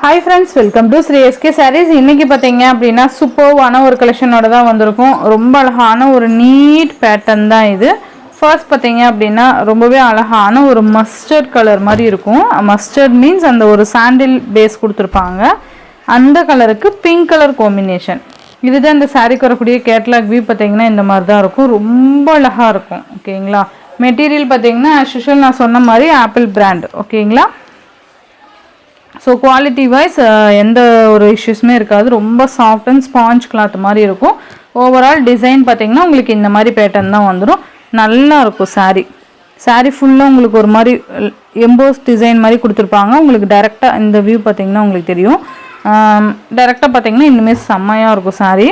Hi friends, welcome to Sri SK Sarees. இன்னைக்கு பாத்தீங்க அப்படினா சூப்பர்வான ஒரு கலெக்ஷனோட தான் வந்திருக்கும். ரொம்ப அழகான ஒரு நீட் பேட்டர்ன் தான் இது. ஃபர்ஸ்ட் பாத்தீங்க அப்படினா ரொம்பவே அழகான ஒரு மஸ்டர்ட் கலர் மாதிரி இருக்கும். மஸ்டர்ட் மீன்ஸ் அந்த ஒரு சாண்டில் பேஸ் கொடுத்திருப்பாங்க. அந்த கலருக்கு பிங்க் கலர் காம்பினேஷன். இதுதான் இந்த சாரிக்கு வரக்கூடிய கேட்டலாக் வியூ பாத்தீங்கன்னா இந்த மாதிரி தான் இருக்கும். ரொம்ப அழகா இருக்கும். ஓகேங்களா? மெட்டீரியல் பாத்தீங்கன்னா as usual நான் சொன்ன மாதிரி ஆப்பிள் பிராண்ட். ஓகேங்களா? ஸோ குவாலிட்டி வைஸ் எந்த ஒரு இஷ்யூஸுமே இருக்காது. ரொம்ப சாஃப்ட் அண்ட் ஸ்பாஞ்ச் கிளாத் மாதிரி இருக்கும். ஓவரால் டிசைன் பார்த்தீங்கன்னா உங்களுக்கு இந்த மாதிரி பேட்டர்ன் தான் வந்துடும். நல்லா இருக்கும் சாரீ ஃபுல்லாக உங்களுக்கு ஒரு மாதிரி எம்போஸ் டிசைன் மாதிரி கொடுத்துருப்பாங்க. உங்களுக்கு டேரெக்டாக இந்த வியூ பார்த்தீங்கன்னா உங்களுக்கு தெரியும். டேரெக்டாக பார்த்தீங்கன்னா இன்னுமே செம்மையாக இருக்கும் சாரீ.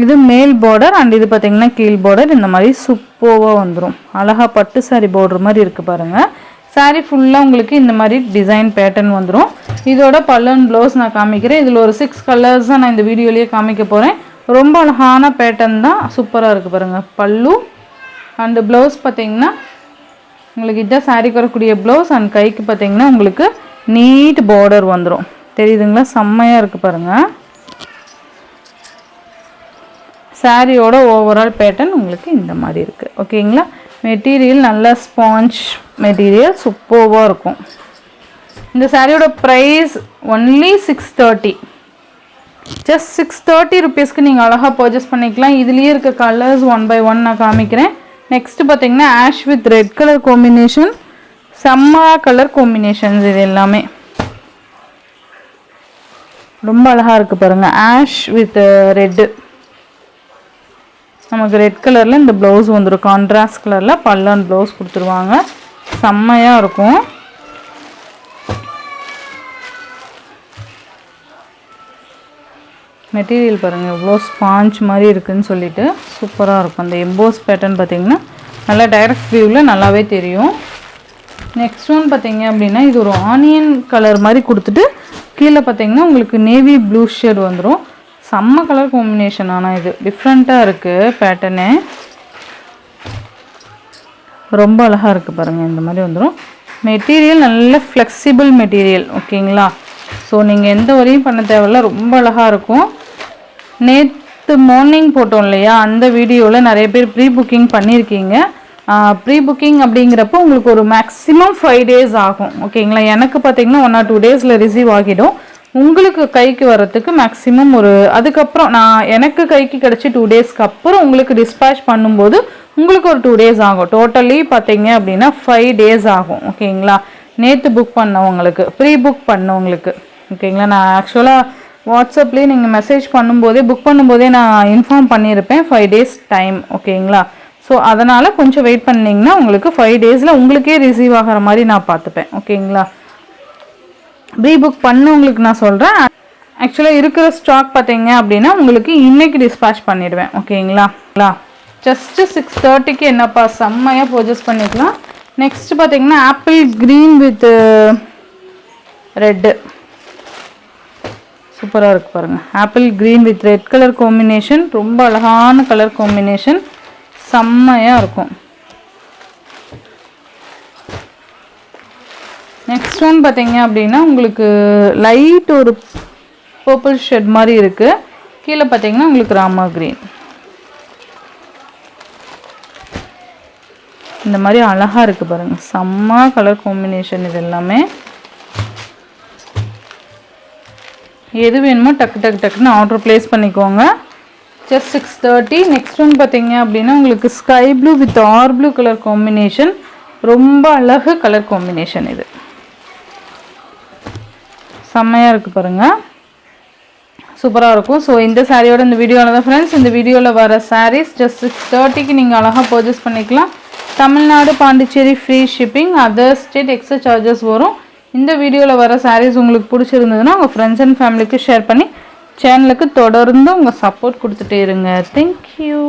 இது மேல் பார்டர் அண்ட் இது பார்த்தீங்கன்னா கீழ் பார்டர் இந்த மாதிரி சூப்பராக வந்துடும். அழகாக பட்டு சாரீ பார்டர் மாதிரி இருக்குது பாருங்கள். சாரீ ஃபுல்லாக உங்களுக்கு இந்த மாதிரி டிசைன் பேட்டர்ன் வந்துடும். இதோட பல்லு ப்ளவுஸ் நான் காமிக்கிறேன். இதில் ஒரு 6 கலர்ஸ் தான் நான் இந்த வீடியோலேயே காமிக்க போகிறேன். ரொம்ப அழகான பேட்டர்ன் தான், சூப்பராக இருக்குது பாருங்கள். பல்லு அண்டு ப்ளவுஸ் பார்த்தீங்கன்னா உங்களுக்கு இதான் சாரீக்கு வரக்கூடிய ப்ளவுஸ் அண்ட் கைக்கு பார்த்தீங்கன்னா உங்களுக்கு நீட் பார்டர் வந்துடும். தெரியுதுங்களா? செம்மையாக இருக்குது பாருங்கள். சாரியோட ஓவரால் பேட்டர்ன் உங்களுக்கு இந்த மாதிரி இருக்குது. ஓகேங்களா? மெட்டீரியல் நல்லா ஸ்பாஞ்ச் மெட்டீரியல் சூப்பராக இருக்கும். இந்த சாரியோட ப்ரைஸ் ஒன்லி 630. ஜஸ்ட் 630 ருபீஸ்க்கு நீங்கள் அழகாக பர்ச்சேஸ் பண்ணிக்கலாம். இதுலேயே இருக்க கலர்ஸ் 1 by 1 நான் காமிக்கிறேன். நெக்ஸ்ட்டு பார்த்தீங்கன்னா ash with red colour combination. செம்ம கலர் காம்பினேஷன்ஸ் இது எல்லாமே ரொம்ப அழகாக இருக்குது பாருங்கள். ஆஷ் வித் ரெட்டு, நமக்கு ரெட் கலரில் இந்த ப்ளவுஸ் வந்துடும். கான்ட்ராஸ்ட் கலரில் பல்லு ப்ளவுஸ் கொடுத்துருவாங்க. செம்மையாக இருக்கும். மெட்டீரியல் பாருங்கள் எவ்வளோ ஸ்பாஞ்ச் மாதிரி இருக்குதுன்னு சொல்லிட்டு சூப்பராக இருக்கும். அந்த எம்போஸ் பேட்டர்ன் பார்த்திங்கன்னா நல்லா டைரக்ட் வியூவில் நல்லாவே தெரியும். நெக்ஸ்ட் ஒன் பார்த்திங்க அப்படின்னா இது ஒரு ஆனியன் கலர் மாதிரி கொடுத்துட்டு கீழே பார்த்திங்கன்னா உங்களுக்கு நேவி ப்ளூ ஷேட் வந்துடும். செம்ம கலர் காம்பினேஷன். ஆனால் இது டிஃப்ரெண்ட்டாக இருக்குது பேட்டர்னு. ரொம்ப அழகாக இருக்குது பாருங்கள். இந்த மாதிரி வந்துடும். மெட்டீரியல் நல்ல ஃப்ளெக்சிபிள் மெட்டீரியல். ஓகேங்களா? ஸோ நீங்கள் எந்த வரையும் பண்ண தேவையில்ல. ரொம்ப அழகாக இருக்கும். நேற்று மார்னிங் போட்டோம் இல்லையா, அந்த வீடியோவில் நிறைய பேர் ப்ரீ புக்கிங் பண்ணியிருக்கீங்க. ப்ரீ புக்கிங் அப்படிங்கிறப்போ உங்களுக்கு ஒரு மேக்ஸிமம் 5 days ஆகும். ஓகேங்களா? எனக்கு பார்த்திங்கன்னா 1 or 2 days ரிசீவ் ஆகிடும். உங்களுக்கு கைக்கு வர்றதுக்கு மேக்ஸிமம் ஒரு அதுக்கப்புறம் எனக்கு கைக்கு கிடச்சி 2 daysக்கு அப்புறம் உங்களுக்கு டிஸ்பேச் பண்ணும்போது உங்களுக்கு ஒரு 2 days ஆகும். டோட்டலி பார்த்தீங்க அப்படின்னா 5 days ஆகும். ஓகேங்களா? நேற்று புக் பண்ணவங்களுக்கு, ப்ரீ புக் பண்ணவங்களுக்கு. ஓகேங்களா? நான் ஆக்சுவலாக வாட்ஸ்அப்லேயே நீங்கள் மெசேஜ் பண்ணும்போதே புக் பண்ணும்போதே நான் இன்ஃபார்ம் பண்ணியிருப்பேன் 5 days டைம். ஓகேங்களா? ஸோ அதனால் கொஞ்சம் வெயிட் பண்ணிங்கன்னா உங்களுக்கு 5 daysல உங்களுக்கே ரிசீவ் ஆகிற மாதிரி நான் பார்த்துப்பேன். ஓகேங்களா? ப்ரீ புக் பண்ணவங்களுக்கு நான் சொல்கிறேன். ஆக்சுவலாக இருக்கிற ஸ்டாக் பார்த்தீங்க அப்படின்னா உங்களுக்கு இன்றைக்கி டிஸ்பேச் பண்ணிவிடுவேன். ஓகேங்களா? ஜஸ்ட்டு 630க்கு என்னப்பா செம்மையாக பர்ச்சேஸ் பண்ணிக்கலாம். நெக்ஸ்ட்டு பார்த்தீங்கன்னா ஆப்பிள் க்ரீன் வித் ரெட்டு சூப்பராக இருக்குது பாருங்கள். Apple green with red colour combination. ரொம்ப அழகான கலர் காம்பினேஷன். செம்மையாக இருக்கும். நெக்ஸ்ட் ஒன் பார்த்தீங்க அப்படின்னா உங்களுக்கு லைட் ஒரு பர்பிள் ஷேட் மாதிரி இருக்குது. கீழே பார்த்தீங்கன்னா உங்களுக்கு ராமா க்ரீன். இந்த மாதிரி அழகாக இருக்குது பாருங்கள். செம்ம கலர் காம்பினேஷன். இது எல்லாமே எது வேணுமோ டக்குன்னு ஆர்டர் ப்ளேஸ் பண்ணிக்கோங்க. ஜஸ்ட் 630. நெக்ஸ்ட் ஒன் பார்த்தீங்க அப்படின்னா உங்களுக்கு sky blue with or blue colour combination. ரொம்ப அழகு கலர் காம்பினேஷன். இது செம்மையாக இருக்குது பாருங்கள். சூப்பராக இருக்கும். ஸோ இந்த சாரியோட இந்த வீடியோவில் தான் ஃப்ரெண்ட்ஸ், இந்த வீடியோவில் வர சாரீஸ் ஜஸ்ட் 630க்கு நீங்கள் அழகாக பர்ச்சேஸ் பண்ணிக்கலாம். Tamil Nadu, Pondicherry free shipping. Other state extra charges வரும். இந்த வீடியோவில் வர சாரீஸ் உங்களுக்கு பிடிச்சிருந்ததுன்னா உங்கள் ஃப்ரெண்ட்ஸ் அண்ட் ஃபேமிலிக்கு ஷேர் பண்ணி சேனலுக்கு தொடர்ந்து உங்கள் சப்போர்ட் கொடுத்துட்டே இருங்க. தேங்க்யூ.